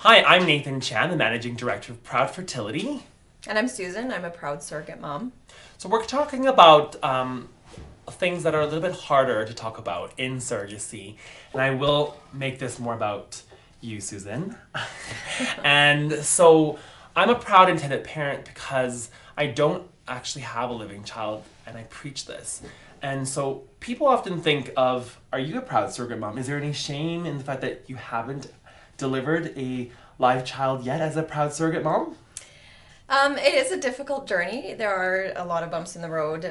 Hi, I'm Nathan Chan, the Managing Director of Proud Fertility. And I'm Susan. I'm a proud surrogate mom. So we're talking about things that are a little bit harder to talk about in surrogacy. And I will make this more about you, Susan. And so I'm a proud intended parent because I don't actually have a living child, and I preach this. And so people often think of, are you a proud surrogate mom? Is there any shame in the fact that you haven't delivered a live child yet as a proud surrogate mom? It is a difficult journey. There are a lot of bumps in the road.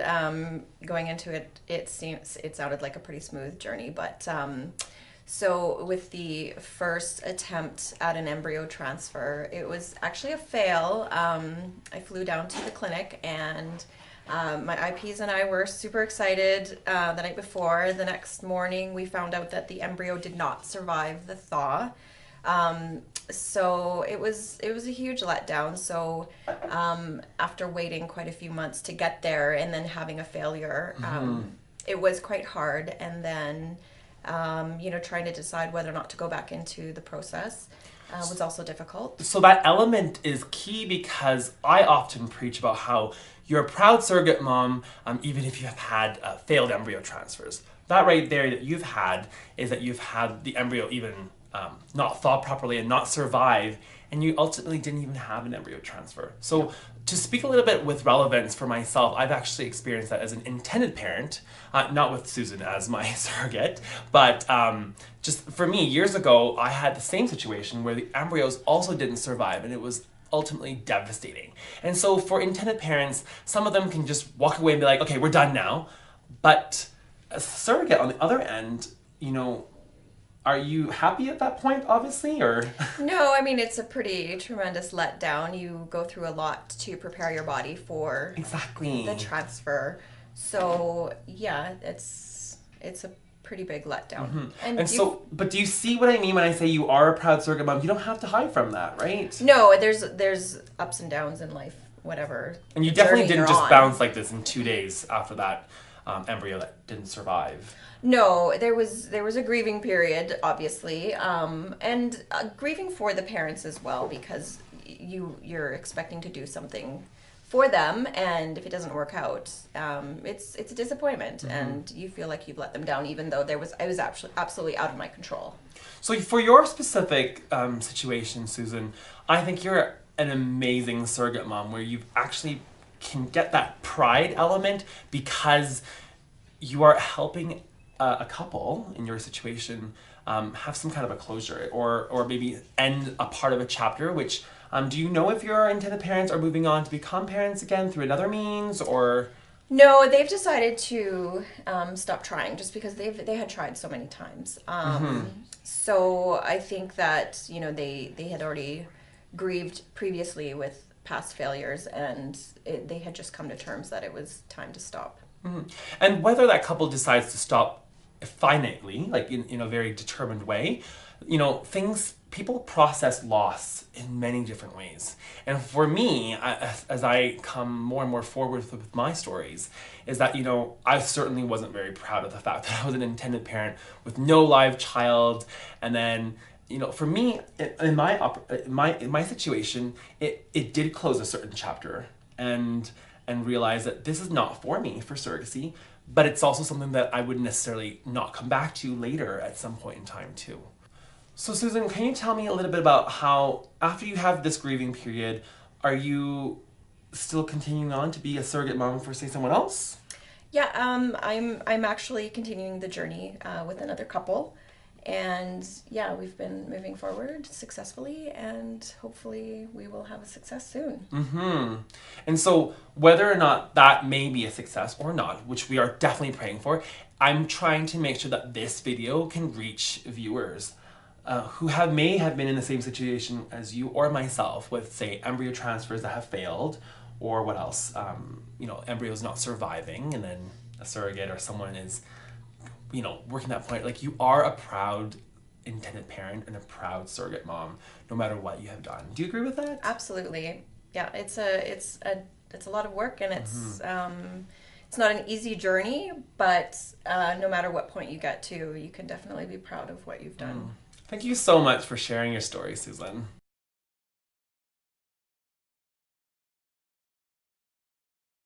Going into it, it sounded like a pretty smooth journey. But so with the first attempt at an embryo transfer, it was actually a fail. I flew down to the clinic and my IPs and I were super excited the night before. The next morning, we found out that the embryo did not survive the thaw. So it was a huge letdown. So after waiting quite a few months to get there and then having a failure, it was quite hard. And then trying to decide whether or not to go back into the process was also difficult. So that element is key because I often preach about how you're a proud surrogate mom, even if you have had failed embryo transfers. That right there that you've had is that you've had the embryo even not thaw properly and not survive, and you ultimately didn't even have an embryo transfer. So to speak a little bit with relevance for myself, I've actually experienced that as an intended parent, not with Susan as my surrogate, but just for me, years ago, I had the same situation where the embryos also didn't survive, and it was ultimately devastating. And so for intended parents, some of them can just walk away and be like, okay, we're done now. But a surrogate on the other end, are you happy at that point, obviously, or? No, I mean, it's a pretty tremendous letdown. You go through a lot to prepare your body for Exactly. the transfer. So, yeah, it's a pretty big letdown. And so, but do you see what I mean when I say you are a proud surrogate mom? You don't have to hide from that, right? No, there's ups and downs in life, whatever. And you definitely journey didn't you're just on. bounce like this in 2 days after that embryo that didn't survive. No, there was a grieving period, obviously, and grieving for the parents as well, because you're expecting to do something for them, and if it doesn't work out, it's a disappointment, and you feel like you've let them down, even though I was absolutely out of my control. So for your specific situation, Susan, I think you're an amazing surrogate mom where you actually can get that pride element because you are helping a couple in your situation have some kind of a closure or maybe end a part of a chapter, which do you know if your intended parents are moving on to become parents again through another means or? No, they've decided to stop trying just because they had tried so many times. So I think that they had already grieved previously with past failures, and they had just come to terms that it was time to stop. And whether that couple decides to stop finitely, like in a very determined way, people process loss in many different ways. And for me, as I come more and more forward with my stories, is that, I certainly wasn't very proud of the fact that I was an intended parent with no live child. And then, for me, in my situation, it did close a certain chapter and realize that this is not for me for surrogacy, but it's also something that I would necessarily not come back to later at some point in time too. So Susan, can you tell me a little bit about how, after you have this grieving period, are you still continuing on to be a surrogate mom for, say, someone else? Yeah, I'm actually continuing the journey with another couple, and yeah, we've been moving forward successfully, and hopefully we will have a success soon. And so whether or not that may be a success or not, which we are definitely praying for, I'm trying to make sure that this video can reach viewers who may have been in the same situation as you or myself with, say, embryo transfers that have failed, or what else, embryos not surviving, and then a surrogate or someone is, working that point. Like, you are a proud intended parent and a proud surrogate mom, no matter what you have done. Do you agree with that? Absolutely. Yeah, it's a lot of work, and it's not an easy journey, but no matter what point you get to, you can definitely be proud of what you've done. Thank you so much for sharing your story, Susan.